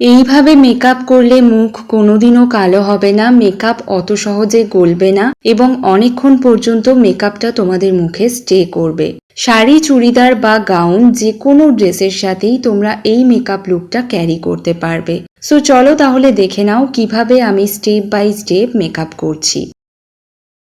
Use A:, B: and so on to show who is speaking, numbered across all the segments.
A: এইভাবে মেকআপ করলে মুখ কোনোদিনও কালো হবে না, মেকআপ অত সহজে গলবে না এবং অনেকক্ষণ পর্যন্ত মেকআপটা তোমাদের মুখে স্টে করবে। শাড়ি, চুড়িদার বা গাউন যে কোনো ড্রেসের সাথেই তোমরা এই মেকআপ লুকটা ক্যারি করতে পারবে। সো চলো তাহলে দেখে নাও কিভাবে আমি স্টেপ বাই স্টেপ মেকআপ করছি।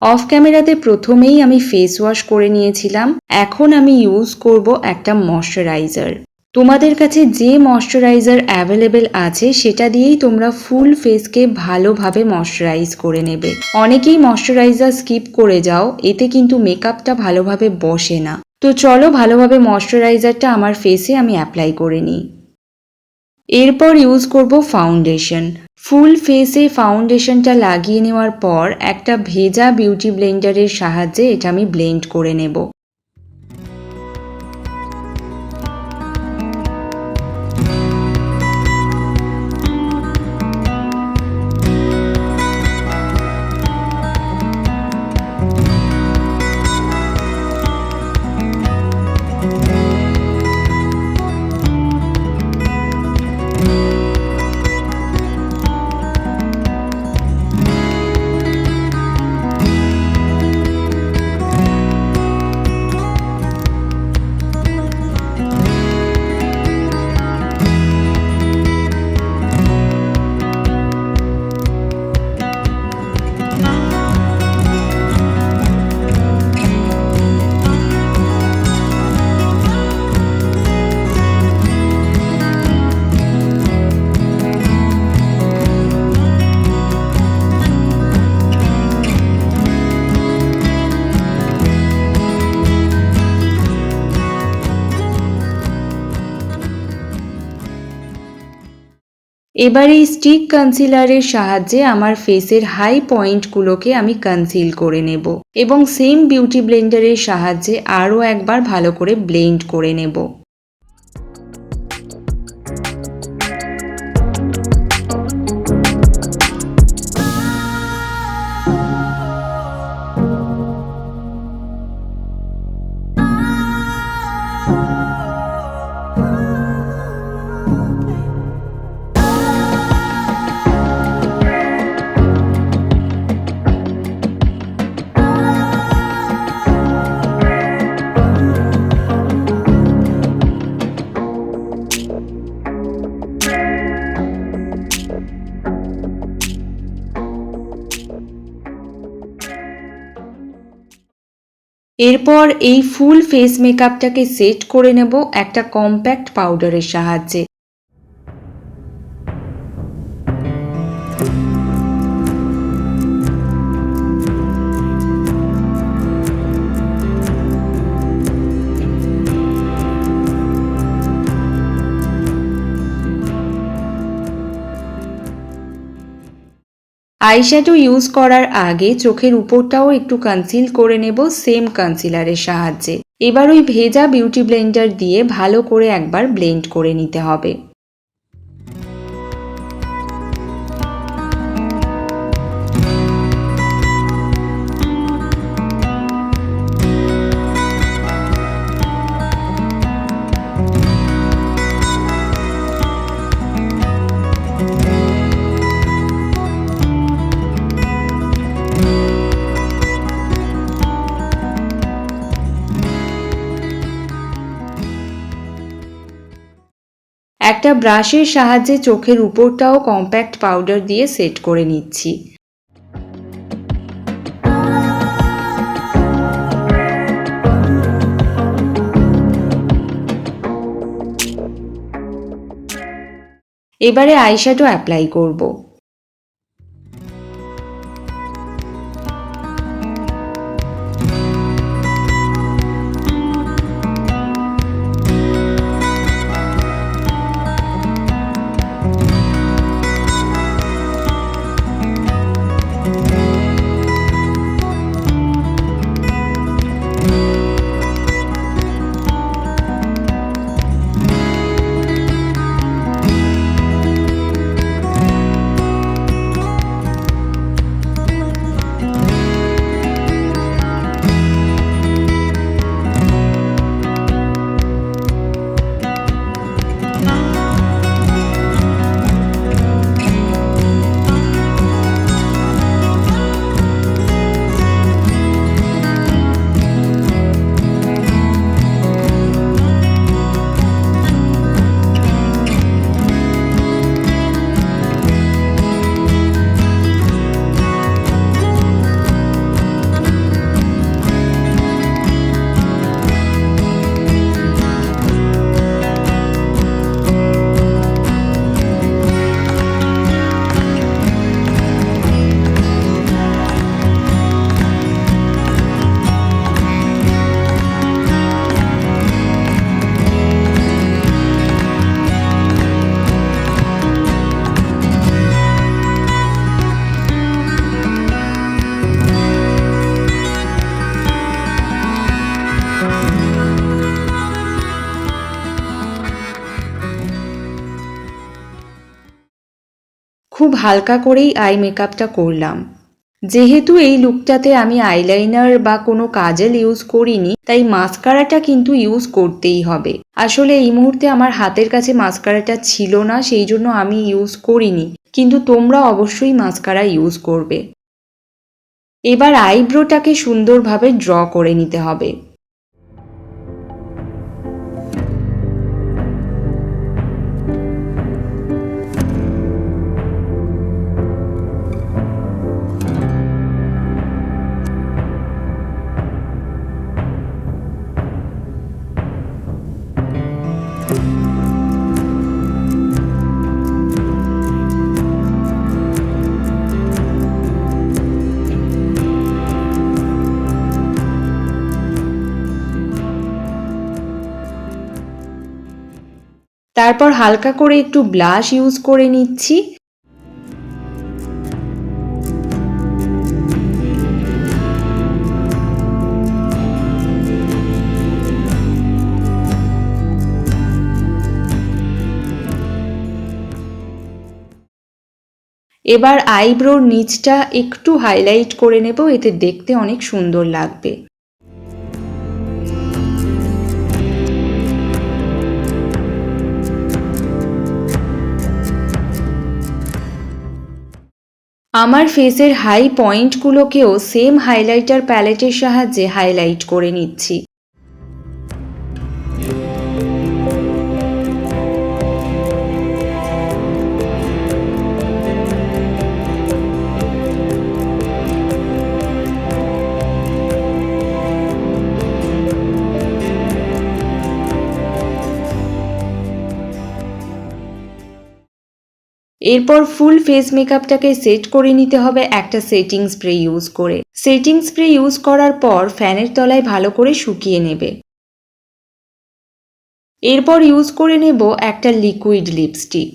A: অফ ক্যামেরাতে প্রথমেই আমি ফেস ওয়াশ করে নিয়েছিলাম। এখন আমি ইউজ করব একটা ময়শ্চারাইজার। তোমাদের কাছে যে ময়শ্চারাইজার অ্যাভেলেবেল আছে সেটা দিয়েই তোমরা ফুল ফেসকে ভালোভাবে ময়শ্চারাইজ করে নেবে। অনেকেই ময়শ্চারাইজার স্কিপ করে যাও, এতে কিন্তু মেকআপটা ভালোভাবে বসে না। তো চলো ভালোভাবে ময়শ্চারাইজারটা আমার ফেসে আমি অ্যাপ্লাই করে নিই। এরপর ইউজ করব ফাউন্ডেশন। ফুল ফেসে ফাউন্ডেশনটা লাগিয়ে নেওয়ার পর একটা ভেজা বিউটি ব্লেন্ডারের সাহায্যে এটা আমি ব্লেন্ড করে নেব। এবার এই স্টিক কনসিলারের সাহায্যে আমার ফেসের হাই পয়েন্টগুলোকে আমি কনসিল করে নেব এবং সেম বিউটি ব্লেন্ডারের সাহায্যে আরও একবার ভালো করে ব্লেন্ড করে নেব। এরপর এই ফুল ফেস মেকআপটাকে সেট করে নেব একটা কম্প্যাক্ট পাউডারের সাহায্যে। আইশ্যাডো ইউজ করার আগে চোখের উপরটাও একটু কনসিল করে নেব সেম কনসিলারের সাহায্যে। এবার ওই ভেজা বিউটি ব্লেন্ডার দিয়ে ভালো করে একবার ব্লেন্ড করে নিতে হবে। একটা ব্রাশের সাহায্যে চোখের উপরটাও কম্প্যাক্ট পাউডার দিয়ে সেট করে নিচ্ছি। এবারে আইশ্যাডো অ্যাপ্লাই করব। খুব হালকা করেই আই মেকআপটা করলাম। যেহেতু এই লুকটাতে আমি আইলাইনার বা কোনো কাজল ইউজ করিনি, তাই মাস্কারাটা কিন্তু ইউজ করতেই হবে। আসলে এই মুহূর্তে আমার হাতের কাছে মাস্কারাটা ছিল না, সেই জন্য আমি ইউজ করিনি, কিন্তু তোমরা অবশ্যই মাস্কারা ইউজ করবে। এবার আইব্রোটাকে সুন্দরভাবে ড্র করে নিতে হবে। তারপর হালকা করে একটু ব্লাশ ইউজ করে নিচ্ছি। এবার আইব্রোর নিচটা একটু হাইলাইট করে নেব, এতে দেখতে অনেক সুন্দর লাগবে। আমার ফেসের হাই পয়েন্টগুলোকেও সেম হাইলাইটার প্যালেটের সাহায্যে হাইলাইট করে নিচ্ছি। এরপর ফুল ফেস মেকআপটাকে সেট করে নিতে হবে একটা সেটিং স্প্রে ইউজ করে। সেটিং স্প্রে ইউজ করার পর ফ্যানের তলায় ভালো করে শুকিয়ে নেবে। এরপর ইউজ করে নেব একটা লিকুইড লিপস্টিক।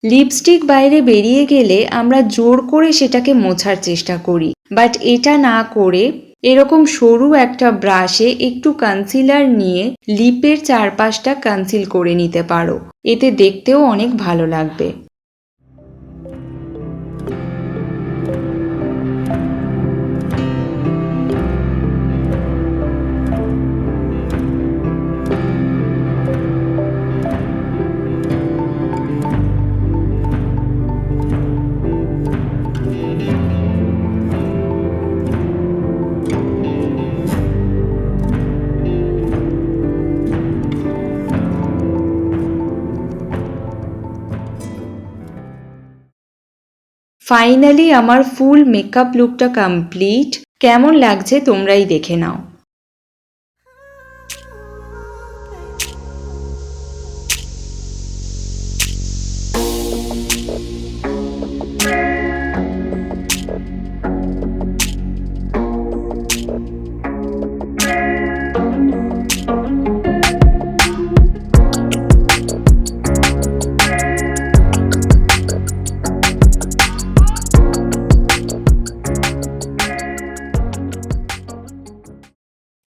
A: লিপস্টিক বাইরে বেরিয়ে গেলে আমরা জোর করে সেটাকে মোছার চেষ্টা করি, বাট এটা না করে এরকম সরু একটা ব্রাশে একটু কনসিলার নিয়ে লিপের চারপাশটা কনসিল করে নিতে পারো, এতে দেখতেও অনেক ভালো লাগবে। ফাইনালি আমার ফুল মেকআপ লুকটা কমপ্লিট। কেমন লাগছে তোমরাই দেখে নাও।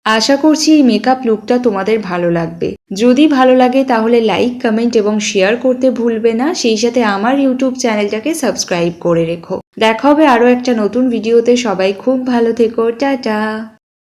A: আশা করছি এই মেকআপ লুকটা তোমাদের ভালো লাগবে। যদি ভালো লাগে তাহলে লাইক, কমেন্ট এবং শেয়ার করতে ভুলবে না। সেই সাথে আমার ইউটিউব চ্যানেলটাকে সাবস্ক্রাইব করে রেখো। দেখা হবে আরও একটা নতুন ভিডিওতে। সবাই খুব ভালো থেকো। টাটা।